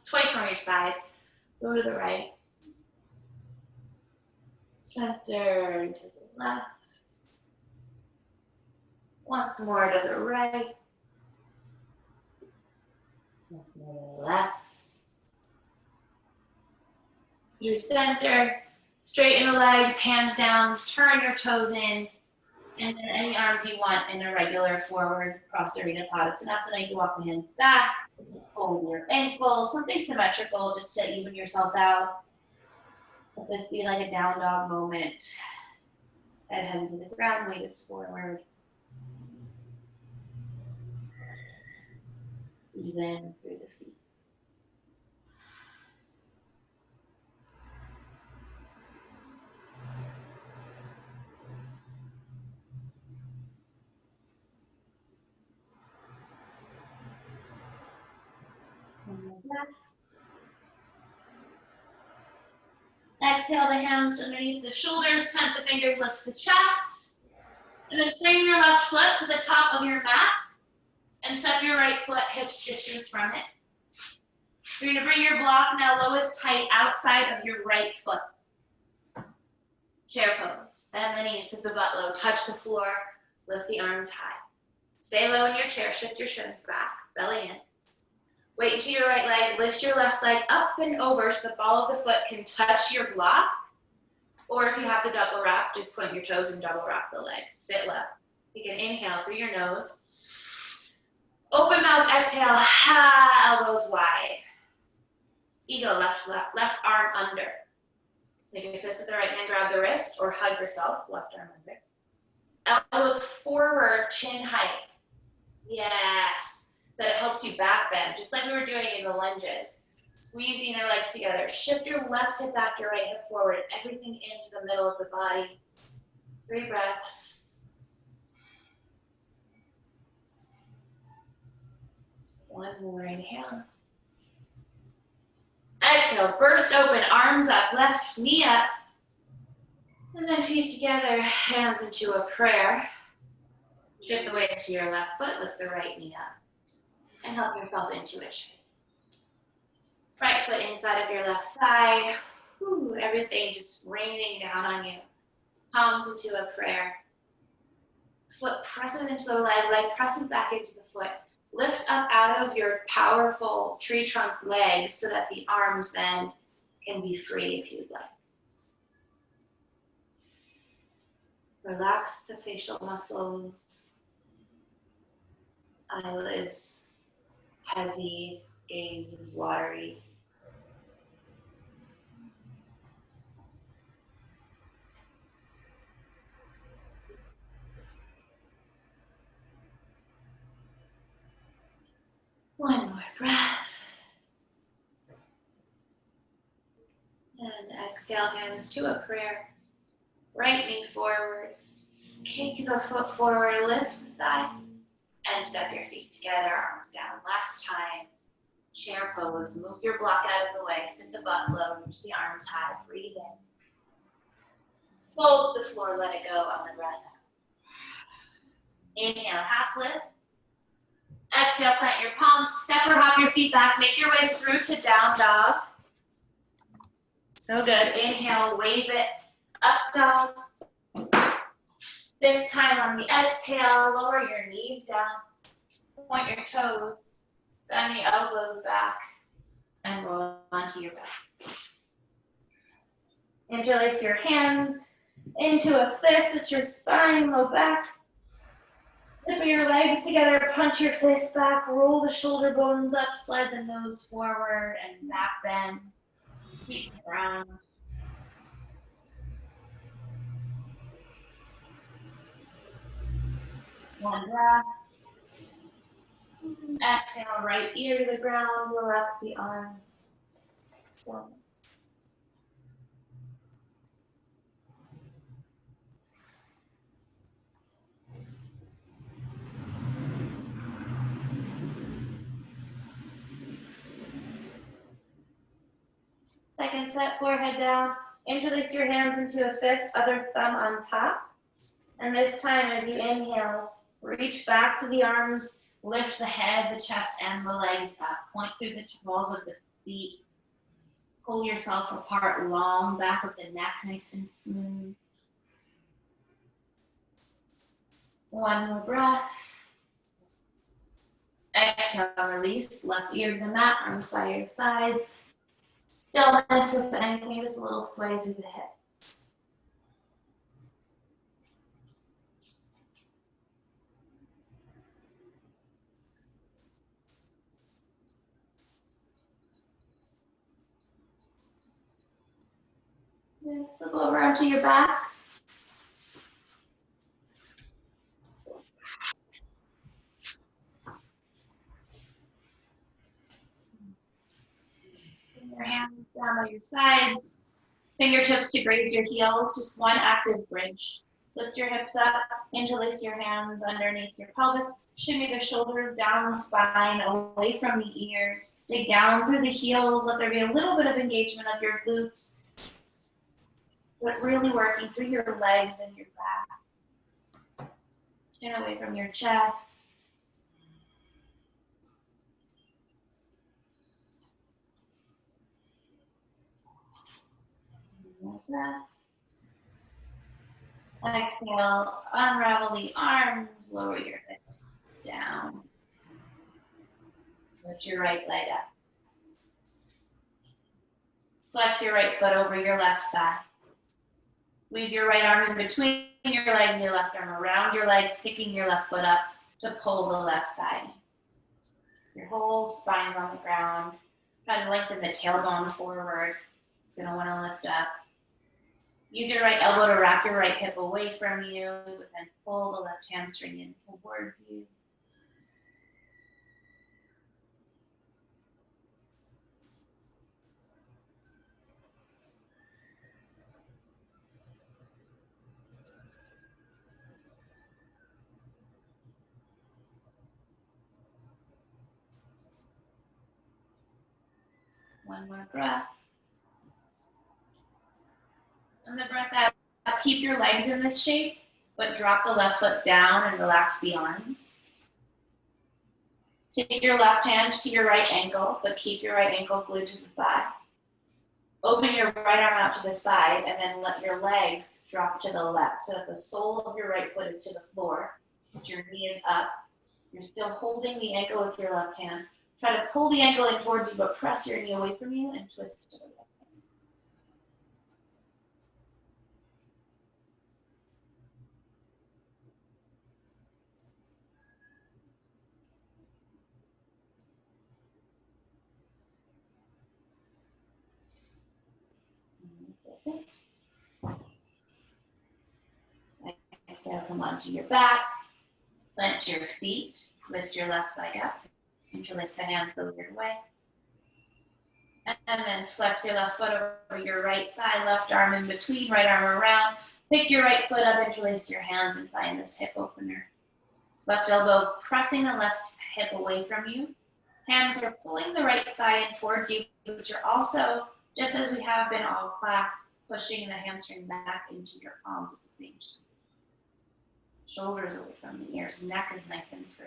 A: Twice on each side. Go to the right. Center and to the left. Once more to the right. Once more to the left. Through center. Straighten the legs, hands down, turn your toes in, and then any arms you want in a regular forward cross-arena Padasana. You walk the hands back, hold your ankles, something symmetrical just to even yourself out. Let this be like a down dog moment. Head to the ground, weight is forward. Even through the feet. Exhale the hands underneath the shoulders, tent the fingers, lift the chest. And then bring your left foot to the top of your mat and step your right foot hips distance from it. You're gonna bring your block now lowest height outside of your right foot. Chair pose. Bend the knees, sit the butt low, touch the floor, lift the arms high. Stay low in your chair, shift your shins back, belly in. Weight into your right leg, lift your left leg up and over so the ball of the foot can touch your block. Or if you have the double wrap, just point your toes and double wrap the legs. Sit low. You can inhale through your nose. Open mouth, exhale, elbows wide. Eagle, left arm under. Make a fist with the right hand, grab the wrist, or hug yourself, left arm under. Elbows forward, chin height. Yes. That it helps you back bend, just like we were doing in the lunges. Squeeze the inner legs together. Shift your left hip back, your right hip forward. Everything into the middle of the body. 3 breaths. One more, inhale. Exhale, burst open, arms up, left knee up. And then feet together, hands into a prayer. Shift the weight into your left foot, lift the right knee up. And help yourself into a chair. Right foot inside of your left thigh. Whew, everything just raining down on you. Palms into a prayer. Foot presses into the leg presses back into the foot. Lift up out of your powerful tree trunk legs so that the arms then can be free if you'd like. Relax the facial muscles. Eyelids heavy, gaze is watery. One more breath. And exhale, hands to a prayer. Right knee forward. Kick the foot forward, lift the thigh. And step your feet together, arms down. Last time. Chair pose. Move your block out of the way. Sit the butt low, reach the arms high. Breathe in. Fold the floor, let it go on the breath out. Inhale, half lift. Exhale, plant your palms, step or hop your feet back, make your way through to down dog. So good. Inhale, wave it, up dog. This time on the exhale, lower your knees down, point your toes, bend the elbows back, and roll onto your back. Interlace your hands into a fist at your spine, low back. Flip your legs together, punch your fists back, roll the shoulder bones up, slide the nose forward, and back bend. Feet to the ground. One breath. Exhale, right ear to the ground, relax the arm. Stillness. Second set, forehead down. Interlace your hands into a fist, other thumb on top. And this time, as you inhale, reach back to the arms, lift the head, the chest, and the legs up. Point through the balls of the feet. Pull yourself apart, long back of the neck, nice and smooth. One more breath. Exhale, release. Left ear to the mat, arms by your sides. Stillness, if anything, just a little sway through the hip. Flip over onto your backs. Bring your hands down by your sides. Fingertips to graze your heels, just one active bridge. Lift your hips up, interlace your hands underneath your pelvis. Shimmy the shoulders down the spine, away from the ears. Dig down through the heels. Let there be a little bit of engagement of your glutes, but really working through your legs and your back. Chin away from your chest. Like that. Exhale, unravel the arms, lower your hips down. Lift your right leg up. Flex your right foot over your left thigh. Weave your right arm in between your legs and your left arm around your legs, picking your left foot up to pull the left thigh. Your whole spine on the ground. Try to lengthen the tailbone forward. It's going to want to lift up. Use your right elbow to wrap your right hip away from you and pull the left hamstring in towards you. One more breath. And the breath out. Keep your legs in this shape, but drop the left foot down and relax the arms. Take your left hand to your right ankle, but keep your right ankle glued to the thigh. Open your right arm out to the side and then let your legs drop to the left so that the sole of your right foot is to the floor. Your knee is up. You're still holding the ankle with your left hand. Try to pull the ankle in towards you, but press your knee away from you and twist to the left. Exhale, come onto your back. Plant your feet. Lift your left leg up. Interlace the hands the weird way. And then flex your left foot over your right thigh, left arm in between, right arm around. Pick your right foot up, interlace your hands, and find this hip opener. Left elbow pressing the left hip away from you. Hands are pulling the right thigh in towards you, but you're also, just as we have been all class, pushing the hamstring back into your palms at the same time. Shoulders away from the ears, neck is nice and free.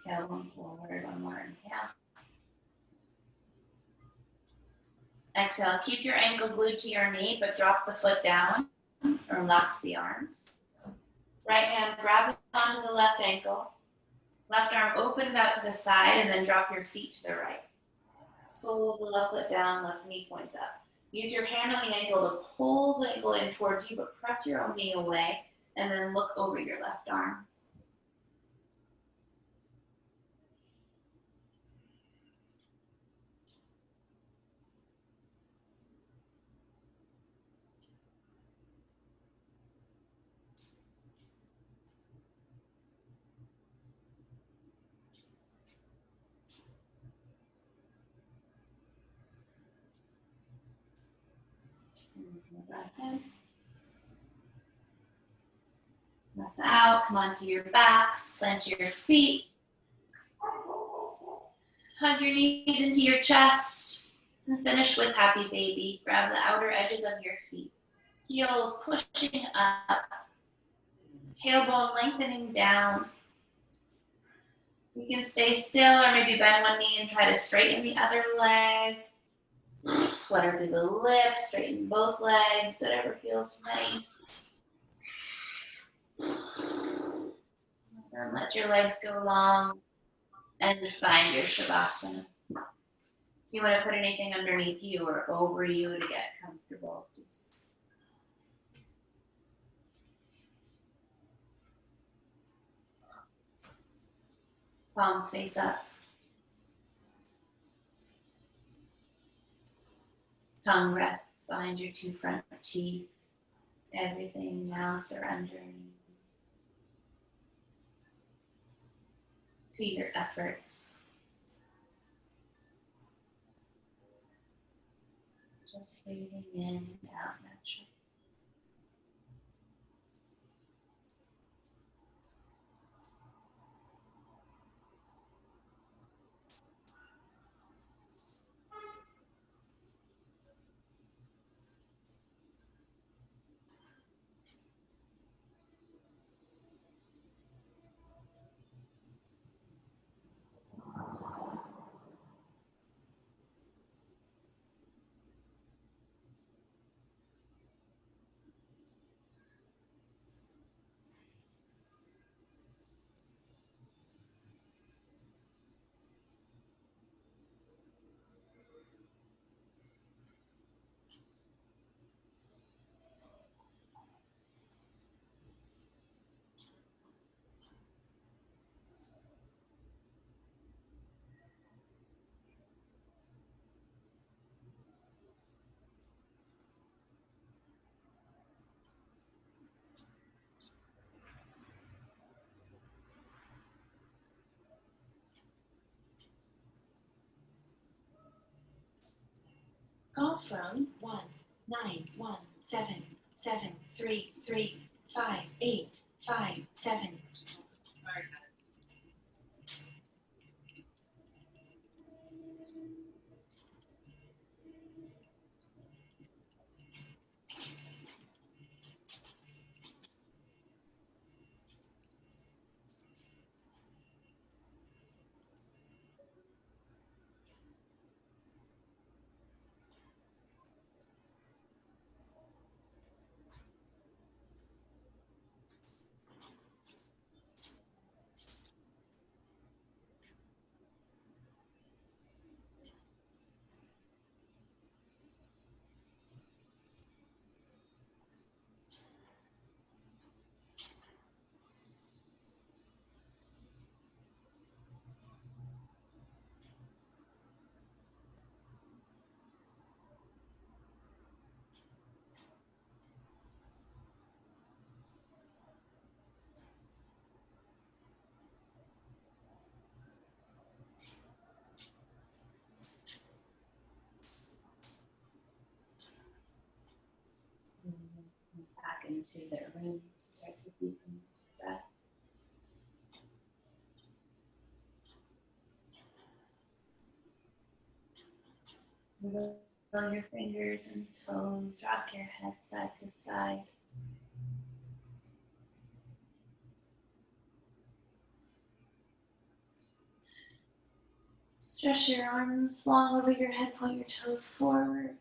A: Inhale, one forward, one more inhale. Exhale, keep your ankle glued to your knee, but drop the foot down and relax the arms. Right hand grab onto the left ankle. Left arm opens out to the side and then drop your feet to the right. Sole of the left foot down, left knee points up. Use your hand on the ankle to pull the ankle in towards you, but press your own knee away and then look over your left arm. Breath in. Breath out. Come onto your backs. Plant your feet. Hug your knees into your chest. And finish with happy baby. Grab the outer edges of your feet. Heels pushing up. Tailbone lengthening down. You can stay still or maybe bend one knee and try to straighten the other leg. Flutter through the lips, straighten both legs, whatever feels nice. And let your legs go long and find your Shavasana. If you want to put anything underneath you or over you to get comfortable, please. Palms face up. Tongue rests behind your two front teeth. Everything now surrendering to your efforts. Just breathing in and out naturally.
B: Call from 1-917-733-5857.
A: Back into the room. Start to deepen the breath. Wiggle your fingers and toes. Rock your head side to side. Stretch your arms long over your head. Point your toes forward.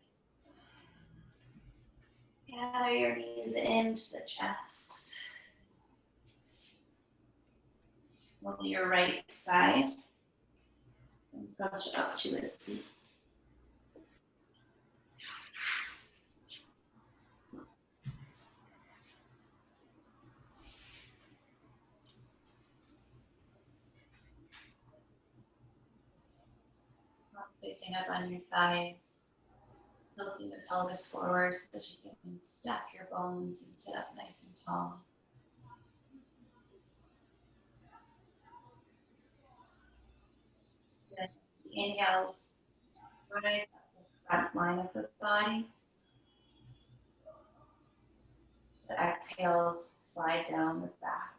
A: Gather your knees into the chest. Roll your right side and brush up to a seat. Palms facing up on your thighs. Tilting the pelvis forward so that you can stack your bones and sit up nice and tall. Good. Inhales, rise up the front line of the body. The exhales, slide down the back.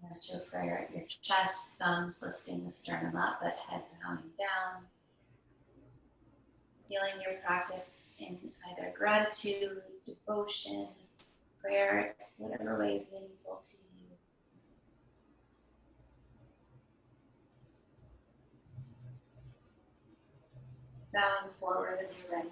A: Rest your prayer at your chest, thumbs lifting the sternum up, but head bowing down. Feeling your practice in either gratitude, devotion, prayer, whatever way is meaningful to you. Bowing forward as you're ready.